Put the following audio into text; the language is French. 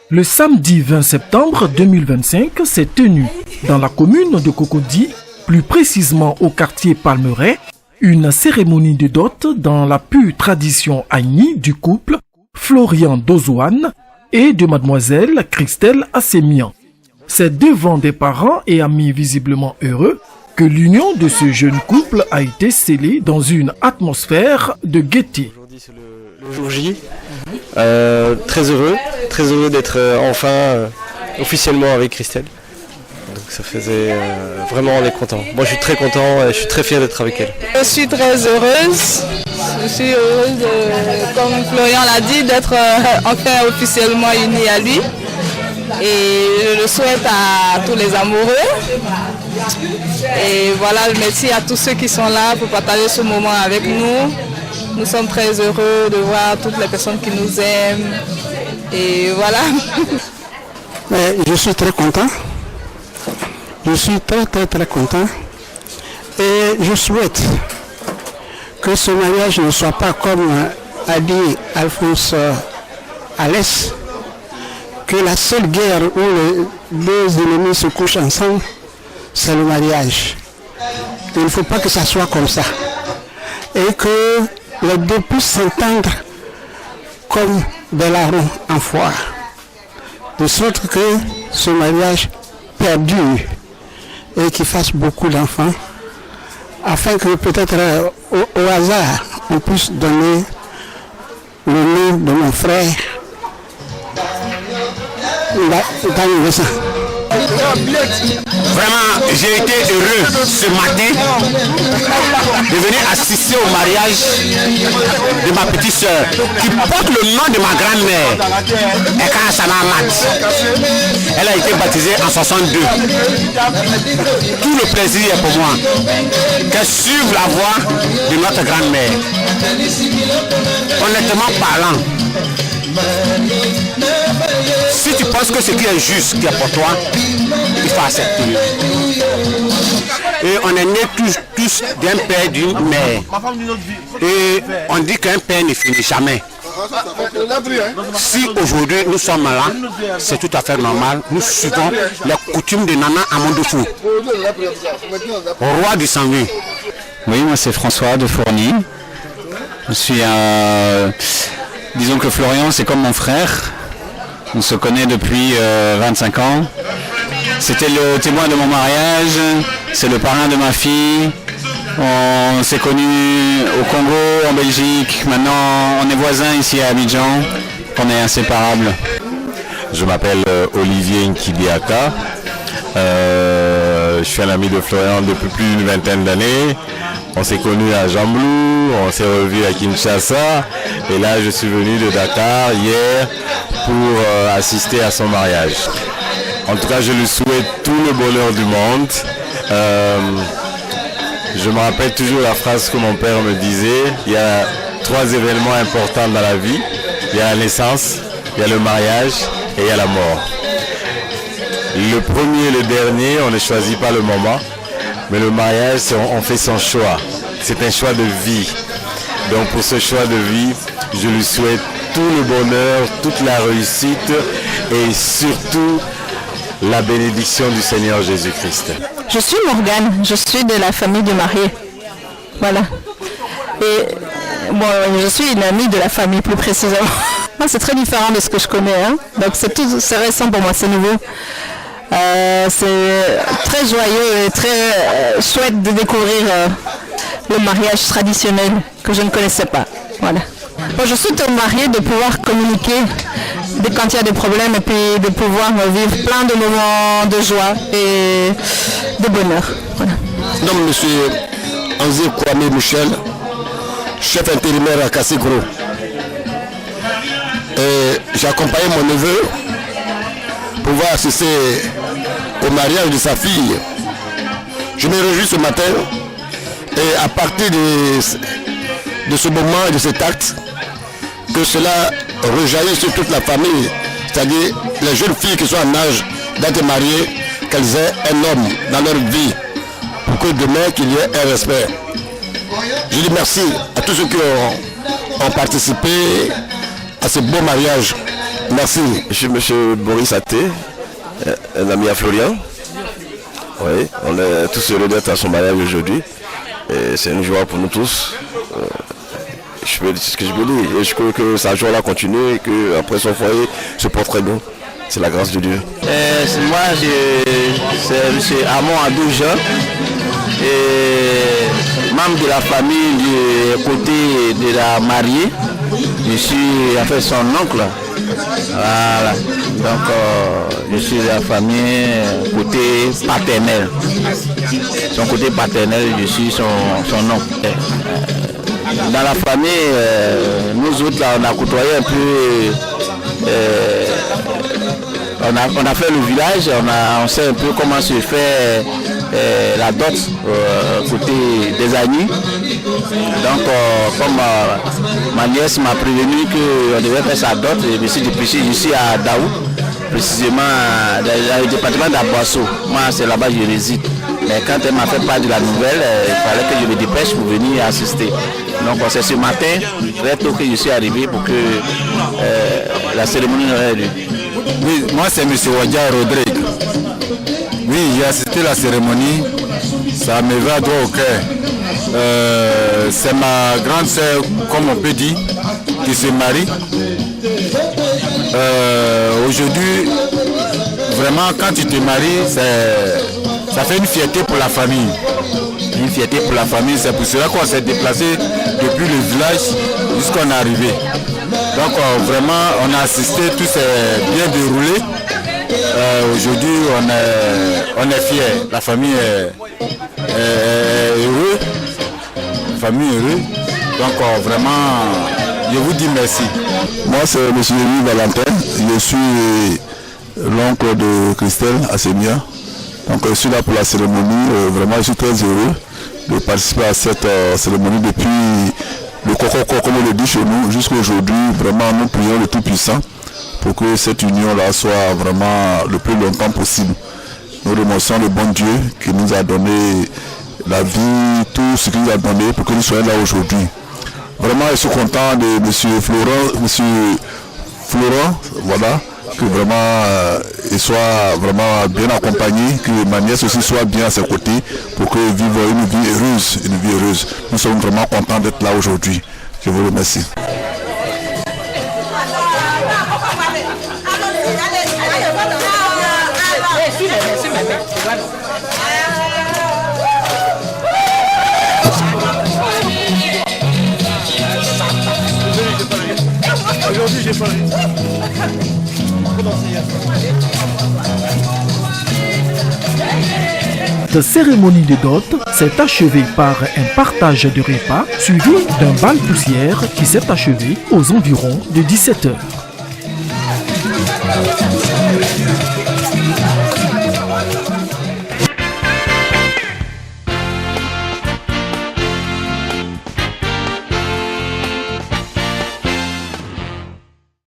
Le samedi 20 septembre 2025 s'est tenu dans la commune de Cocody, plus précisément au quartier Palmeraie, une cérémonie de dot dans la pure tradition aïni du couple Florian Dozouane et de mademoiselle Christelle Assemian. C'est devant des parents et amis visiblement heureux que l'union de ce jeune couple a été scellée dans une atmosphère de gaieté. Aujourd'hui c'est le jour J, très heureux d'être enfin officiellement avec Christelle. Donc ça faisait vraiment, on est content. Moi je suis très content et je suis très fier d'être avec elle. Je suis très heureuse. Je suis heureuse, comme Florian l'a dit, d'être enfin officiellement unie à lui. Et je le souhaite à tous les amoureux. Et voilà, merci à tous ceux qui sont là pour partager ce moment avec nous. Nous sommes très heureux de voir toutes les personnes qui nous aiment. Et voilà. Je suis très content. Je suis très content. Et je souhaite que ce mariage ne soit pas comme a dit Alphonse Alès, que la seule guerre où les deux ennemis se couchent ensemble, c'est le mariage. Il ne faut pas que ça soit comme ça. Et que les deux puissent s'entendre comme des larrons en foire. De sorte que ce mariage perdure et qu'il fasse beaucoup d'enfants, afin que peut-être au hasard, on puisse donner le nom de mon frère dans le sang. Vraiment, j'ai été heureux ce matin de venir assister au mariage de ma petite soeur qui porte le nom de ma grand-mère, Eka Sanamat. Elle a été baptisée en 62. Tout le plaisir est pour moi qu'elle suive la voie de notre grand-mère. Honnêtement parlant, si tu penses que ce qui est juste qui est pour toi, il faut accepter. Et on est nés tous d'un père, d'une mère. Et on dit qu'un père ne finit jamais. Si aujourd'hui nous sommes là, c'est tout à fait normal. Nous suivons les coutumes de Nana Amandofou, roi du Sanguin. Oui, moi c'est François de Fourny. Je suis disons que Florian c'est comme mon frère. On se connaît depuis 25 ans. C'était le témoin de mon mariage, c'est le parrain de ma fille. On s'est connus au Congo, en Belgique. Maintenant, on est voisins ici à Abidjan. On est inséparables. Je m'appelle Olivier Nkidiaka. Je suis un ami de Florian depuis plus d'une vingtaine d'années. On s'est connus à Jamblou, on s'est revus à Kinshasa. Et là, je suis venu de Dakar hier pour assister à son mariage. En tout cas, je lui souhaite tout le bonheur du monde. Je me rappelle toujours la phrase que mon père me disait. Il y a 3 événements importants dans la vie. Il y a la naissance, il y a le mariage et il y a la mort. Le premier et le dernier, on ne choisit pas le moment. Mais le mariage, on fait son choix. C'est un choix de vie. Donc pour ce choix de vie, je lui souhaite tout le bonheur, toute la réussite et surtout la bénédiction du Seigneur Jésus-Christ. Je suis Morgane, je suis de la famille du marié. Voilà. Et bon, je suis une amie de la famille plus précisément. C'est très différent de ce que je connais. Hein. Donc c'est récent pour moi, c'est nouveau. C'est très joyeux et très chouette de découvrir le mariage traditionnel que je ne connaissais pas. Voilà. Bon, je souhaite aux mariés de pouvoir communiquer quand il y a des problèmes et puis de pouvoir vivre plein de moments de joie et de bonheur. Voilà. Donc, monsieur Anzé Kwame Michel, chef intérimaire à Kassigro. J'ai accompagné mon neveu pour pouvoir assister au mariage de sa fille. Je me réjouis ce matin et à partir de ce moment et de cet acte, que cela rejaillit sur toute la famille, c'est-à-dire les jeunes filles qui sont en âge d'être mariées, qu'elles aient un homme dans leur vie, pour que demain qu'il y ait un respect. Je dis merci à tous ceux qui ont participé à ce beau mariage. Merci. Je suis M. Boris Athé, un ami à Florian. Oui, on est tous heureux d'être à son mariage aujourd'hui. Et c'est une joie pour nous tous. Je peux dire ce que je peux dire. Et je crois que sa joie là continue et qu'après son foyer se porte très bien. C'est la grâce de Dieu. Moi, c'est M. Amon Adouja. Et membre de la famille du côté de la mariée. Je suis en fait son oncle. Voilà. Donc je suis de la famille côté paternel. Son côté paternel, je suis son oncle. Dans la famille, nous autres là, on a côtoyé un peu. On a fait le village, on sait un peu comment se fait la dot côté des amis. Donc comme ma nièce m'a prévenu qu'on devait faire sa dot, je me suis dépêché, je suis à Daou, précisément dans le département d'Aboisseau. Moi c'est là-bas que je réside. Mais quand elle m'a fait part de la nouvelle, il fallait que je me dépêche pour venir assister. Donc c'est ce matin, très tôt que je suis arrivé pour que la cérémonie ait lieu. Oui, moi c'est M. Wadja Rodrigue. Oui, j'ai assisté à la cérémonie, ça me va droit au cœur. C'est ma grande sœur, comme on peut dire, qui se marie. Aujourd'hui, vraiment quand tu te maries, ça fait une fierté pour la famille. Une fierté pour la famille, c'est pour cela qu'on s'est déplacé depuis le village jusqu'à on est arrivé. Donc vraiment on a assisté, tout s'est bien déroulé. Aujourd'hui on est fiers, la famille est heureuse, la famille est heureuse. Donc vraiment je vous dis merci. Moi c'est M. Louis Valentin, je suis l'oncle de Christelle Assemia. Donc je suis là pour la cérémonie, vraiment je suis très heureux de participer à cette cérémonie depuis le Coco, comme on le dit chez nous, jusqu'à aujourd'hui. Vraiment nous prions le Tout-Puissant pour que cette union-là soit vraiment le plus longtemps possible. Nous remercions le bon Dieu qui nous a donné la vie, tout ce qu'il nous a donné pour que nous soyons là aujourd'hui. Vraiment je suis content de M. Florent, voilà. Que vraiment il soit vraiment bien accompagné, que ma nièce aussi soit bien à ses côtés pour qu'ils vivent une vie heureuse. Nous sommes vraiment contents d'être là aujourd'hui. Je vous remercie. Aujourd'hui j'ai pas. Cette cérémonie de dot s'est achevée par un partage de repas suivi d'un bal poussière qui s'est achevé aux environs de 17h.